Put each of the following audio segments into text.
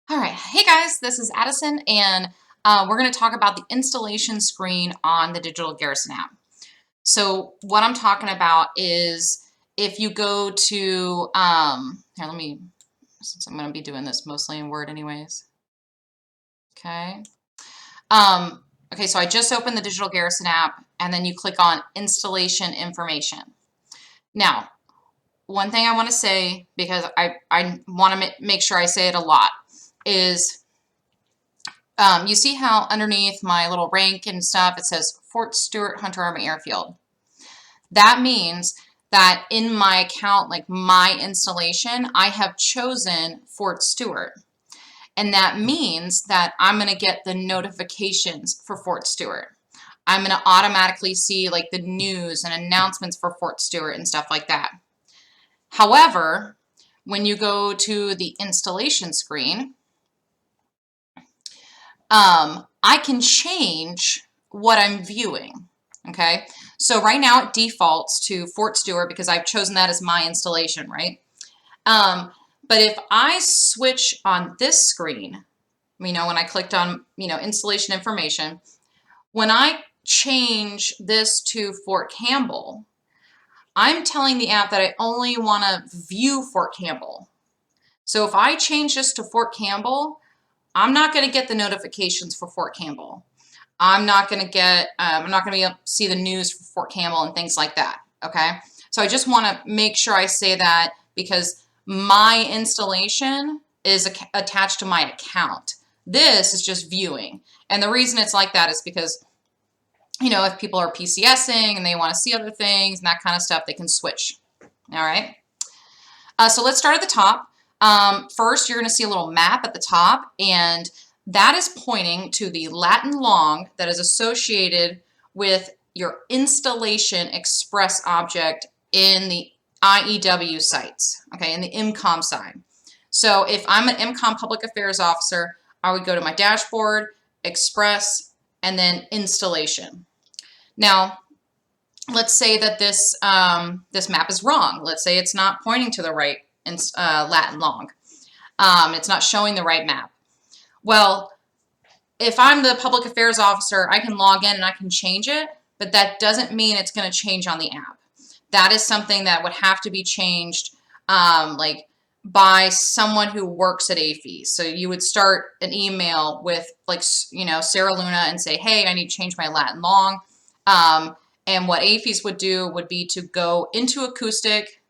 All right, hey guys, this is Addison, and we're going to talk about the installation screen on the Digital Garrison app. So what I'm talking about is if you go to, since I'm going to be doing this mostly in Word anyways. Okay. Okay, so I just opened the Digital Garrison app, and then you click on installation information. Now, one thing I want to say, because I want to make sure I say it a lot, is you see how underneath my little rank and stuff, it says Fort Stewart Hunter Army Airfield. That means that in my account, like my installation, I have chosen Fort Stewart. And that means that I'm going to get the notifications for Fort Stewart. I'm going to automatically see like the news and announcements for Fort Stewart and stuff like that. However, when you go to the installation screen, I can change what I'm viewing, okay? So right now it defaults to Fort Stewart because I've chosen that as my installation, right? But if I switch on this screen, when I clicked on, installation information, when I change this to Fort Campbell, I'm telling the app that I only want to view Fort Campbell. So if I change this to Fort Campbell, I'm not going to get the notifications for Fort Campbell. I'm not going to get, I'm not going to be able to see the news for Fort Campbell and things like that, okay? So I just want to make sure I say that because my installation is attached to my account. This is just viewing. And the reason it's like that is because, if people are PCSing and they want to see other things and that kind of stuff, they can switch, all right? So let's start at the top. First, you're going to see a little map at the top, and that is pointing to the Latin long that is associated with your installation express object in the IEW sites, okay, in the IMCOM side. So if I'm an IMCOM public affairs officer, I would go to my dashboard, express, and then installation. Now, let's say that this map is wrong. Let's say it's not pointing to the right Latin long. It's not showing the right map. Well, if I'm the public affairs officer, I can log in and I can change it, but that doesn't mean it's going to change on the app. That is something that would have to be changed like by someone who works at AFES. So you would start an email with like, Sarah Luna and say, hey, I need to change my Latin long. And what AFES would do would be to go into Acoustic,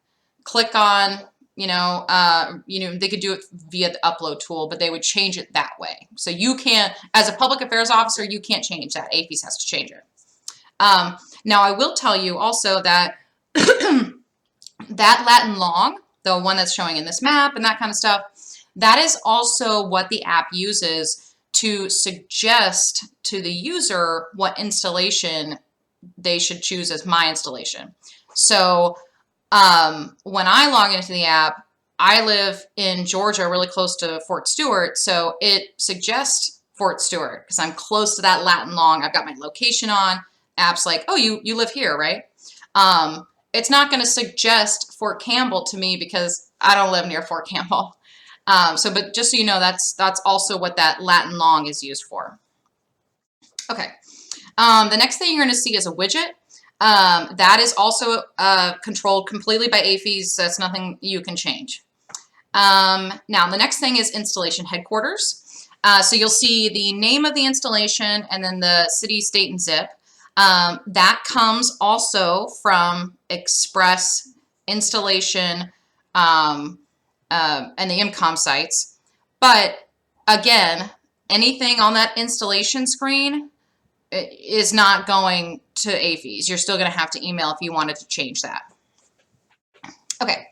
click on, they could do it via the upload tool, but they would change it that way. So you can't, as a public affairs officer, you can't change that. AFES has to change it. Now, I will tell you also that that Latin long, the one that's showing in this map and that kind of stuff, that is also what the app uses to suggest to the user what installation they should choose as my installation. So when I log into the app, I live in Georgia, really close to Fort Stewart, so it suggests Fort Stewart because I'm close to that Latin long. I've got my location on. App's like, oh, you live here, right? It's not going to suggest Fort Campbell to me because I don't live near Fort Campbell. But just so you know, that's also what that Latin long is used for. Okay. The next thing you're going to see is a widget. That is also controlled completely by AFES. That's nothing you can change. Now, the next thing is installation headquarters. So you'll see the name of the installation and then the city, state, and zip. That comes also from Express installation and the IMCOM sites. But again, anything on that installation screen is not going to AFES. You're still going to have to email if you wanted to change that. Okay.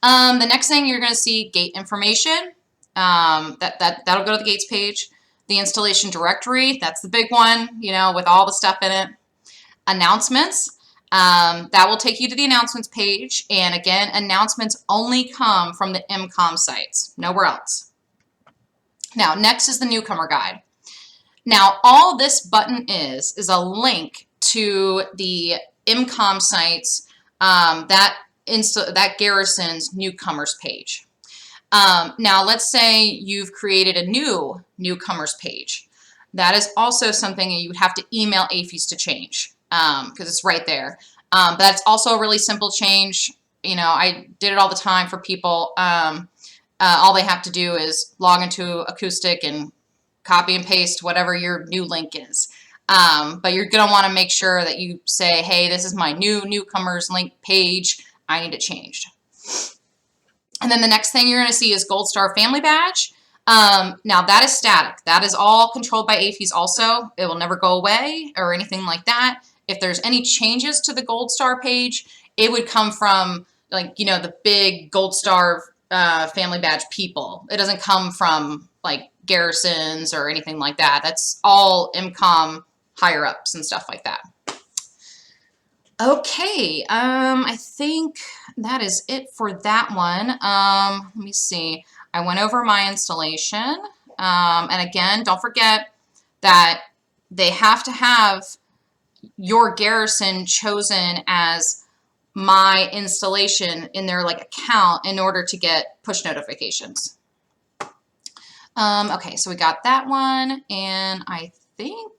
The next thing you're going to see gate information. That'll go to the gates page. The installation directory, that's the big one, with all the stuff in it. Announcements, that will take you to the announcements page. And again, announcements only come from the IMCOM sites, nowhere else. Now, next is the newcomer guide. Now, all this button is a link to the IMCOM sites, that Garrison's newcomers page. Now, let's say you've created a new newcomers page. That is also something that you would have to email AAFES to change because it's right there. But that's also a really simple change. You know, I did it all the time for people. All they have to do is log into Acoustic and copy and paste whatever your new link is. But you're going to want to make sure that you say, hey, this is my new newcomers link page. I need it changed. And then the next thing you're going to see is Gold Star Family Badge. Now that is static. That is all controlled by AAFES also. It will never go away or anything like that. If there's any changes to the Gold Star page, it would come from, like, you know, the big Gold Star Family Badge people. It doesn't come from like Garrisons or anything like that. That's all MCOM higher ups and stuff like that. Okay, I think that is it for that one. Let me see. I went over my installation. And again, don't forget that they have to have your Garrison chosen as my installation in their like account in order to get push notifications. Okay, so we got that one, and I think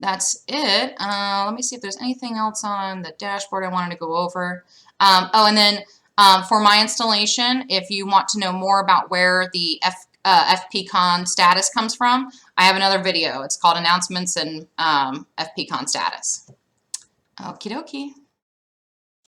that's it. Let me see if there's anything else on the dashboard I wanted to go over. Oh, and then for my installation, if you want to know more about where the FPCon status comes from, I have another video. It's called Announcements and FPCon Status. Okie dokie.